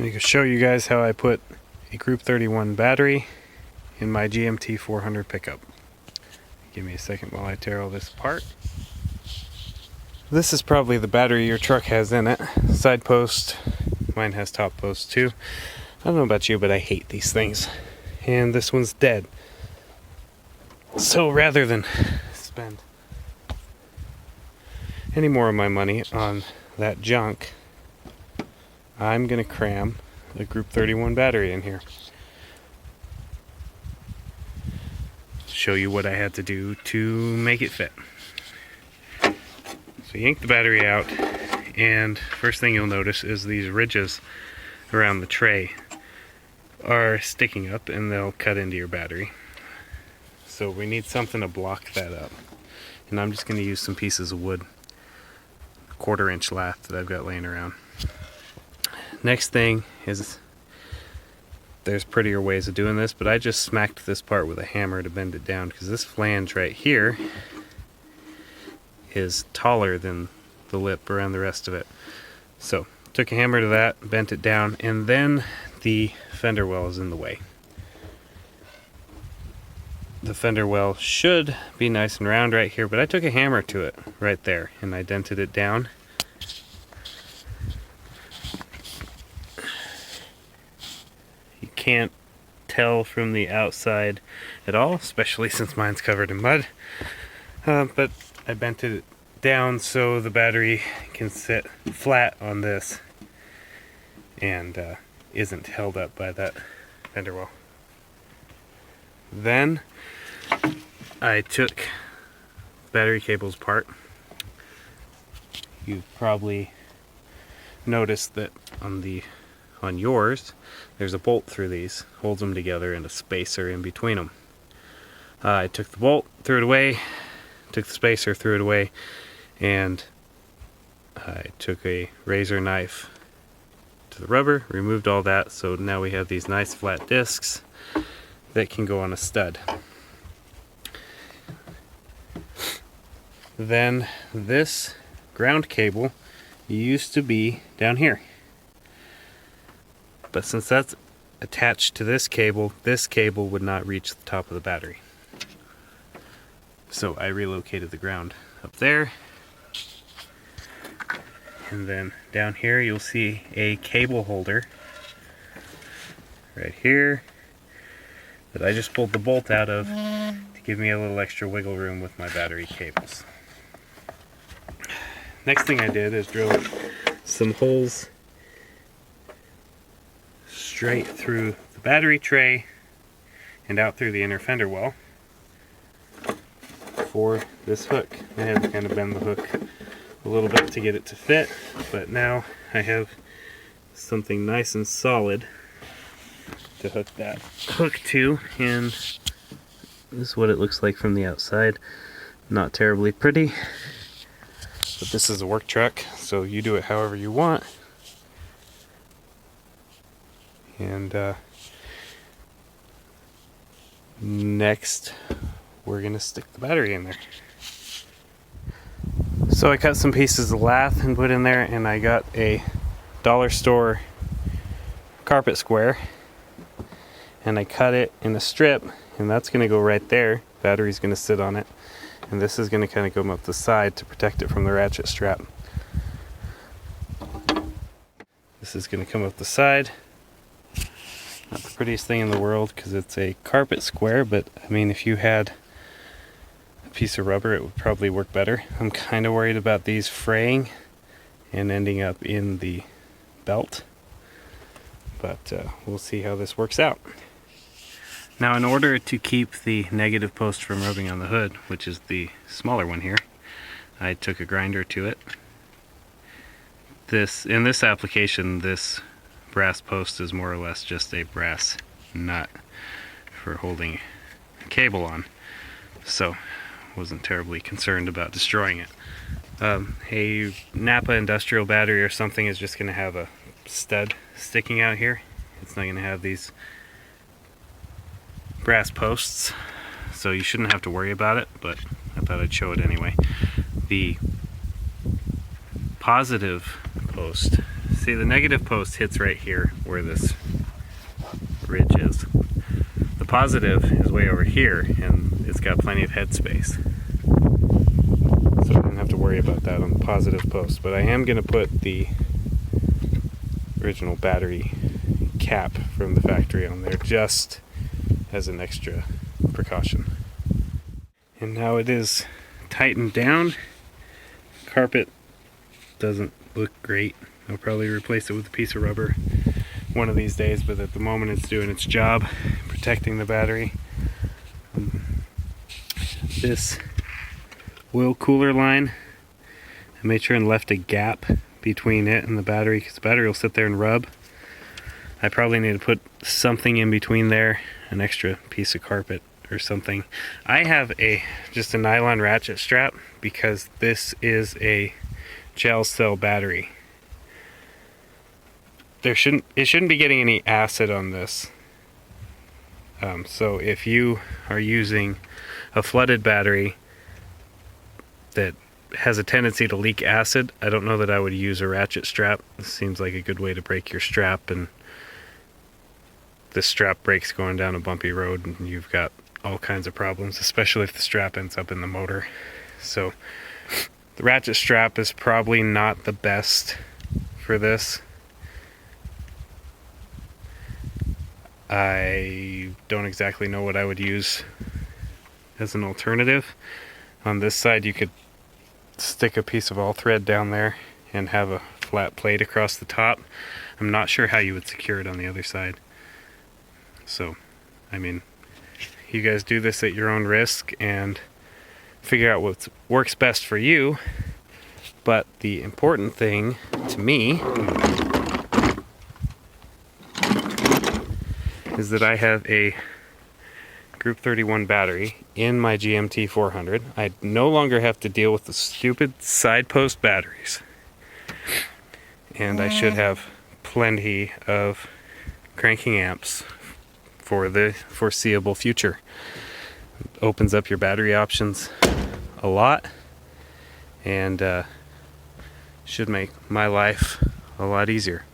I can show you guys how I put a Group 31 battery in my GMT 400 pickup. Give me a second while I tear all this apart. This is probably the battery your truck has in it. Side post, mine has top post too. I don't know about you, but I hate these things. And this one's dead. So rather than spend any more of my money on that junk, I'm gonna cram a Group 31 battery in here. Show you what I had to do to make it fit. So yank the battery out, and first thing you'll notice is these ridges around the tray are sticking up and they'll cut into your battery. So we need something to block that up. And I'm just going to use some pieces of wood, 1/4 inch lath that I've got laying around. Next thing is, there's prettier ways of doing this, but I just smacked this part with a hammer to bend it down because this flange right here is taller than the lip around the rest of it. So took a hammer to that, bent it down, and then the fender well is in the way. The fender well should be nice and round right here, but I took a hammer to it right there and I dented it down. You can't tell from the outside at all, especially since mine's covered in mud, but I bent it down so the battery can sit flat on this and isn't held up by that fender well. Then I took battery cables apart. You've probably noticed that on yours there's a bolt through these, holds them together, and a spacer in between them. I took the bolt, threw it away, took the spacer, threw it away, and I took a razor knife to the rubber, removed all that, so now we have these nice flat discs that can go on a stud. Then this ground cable used to be down here, but since that's attached to this cable would not reach the top of the battery. So I relocated the ground up there. And then down here you'll see a cable holder right here that I just pulled the bolt out of to give me a little extra wiggle room with my battery cables. Next thing I did is drill some holes straight through the battery tray and out through the inner fender well for this hook. I had to kind of bend the hook a little bit to get it to fit, but now I have something nice and solid to hook that hook to, and this is what it looks like from the outside. Not terribly pretty, but this is a work truck, so you do it however you want. And next we're gonna stick the battery in there. So I cut some pieces of lath and put in there, and I got a dollar store carpet square, and I cut it in a strip, and that's going to go right there. Battery's going to sit on it, and this is going to kind of go up the side to protect it from the ratchet strap. This is going to come up the side. Not the prettiest thing in the world because it's a carpet square, but I mean, if you had piece of rubber, it would probably work better. I'm kind of worried about these fraying and ending up in the belt, but we'll see how this works out. Now, in order to keep the negative post from rubbing on the hood, which is the smaller one here, I took a grinder to it. In this application, this brass post is more or less just a brass nut for holding a cable on, so wasn't terribly concerned about destroying it. A Napa industrial battery or something is just going to have a stud sticking out here. It's not going to have these brass posts, so you shouldn't have to worry about it, but I thought I'd show it anyway. The positive post See, the negative post hits right here where this ridge is. The positive is way over here, and it's got plenty of headspace. So I don't have to worry about that on the positive post. But I am going to put the original battery cap from the factory on there just as an extra precaution. And now it is tightened down. Carpet doesn't look great. I'll probably replace it with a piece of rubber one of these days, but at the moment it's doing its job, protecting the battery. This oil cooler line, I made sure and left a gap between it and the battery, because the battery will sit there and rub. I probably need to put something in between there, an extra piece of carpet or something. I have just a nylon ratchet strap because this is a gel cell battery. It shouldn't be getting any acid on this. So if you are using a flooded battery that has a tendency to leak acid, I don't know that I would use a ratchet strap. It seems like a good way to break your strap, and this strap breaks going down a bumpy road and you've got all kinds of problems, especially if the strap ends up in the motor. So the ratchet strap is probably not the best for this. I don't exactly know what I would use as an alternative. On this side you could stick a piece of all thread down there and have a flat plate across the top. I'm not sure how you would secure it on the other side. So, I mean, you guys do this at your own risk and figure out what works best for you. But the important thing to me is that I have a Group 31 battery in my GMT 400. I no longer have to deal with the stupid side post batteries. And I should have plenty of cranking amps for the foreseeable future. It opens up your battery options a lot, and should make my life a lot easier.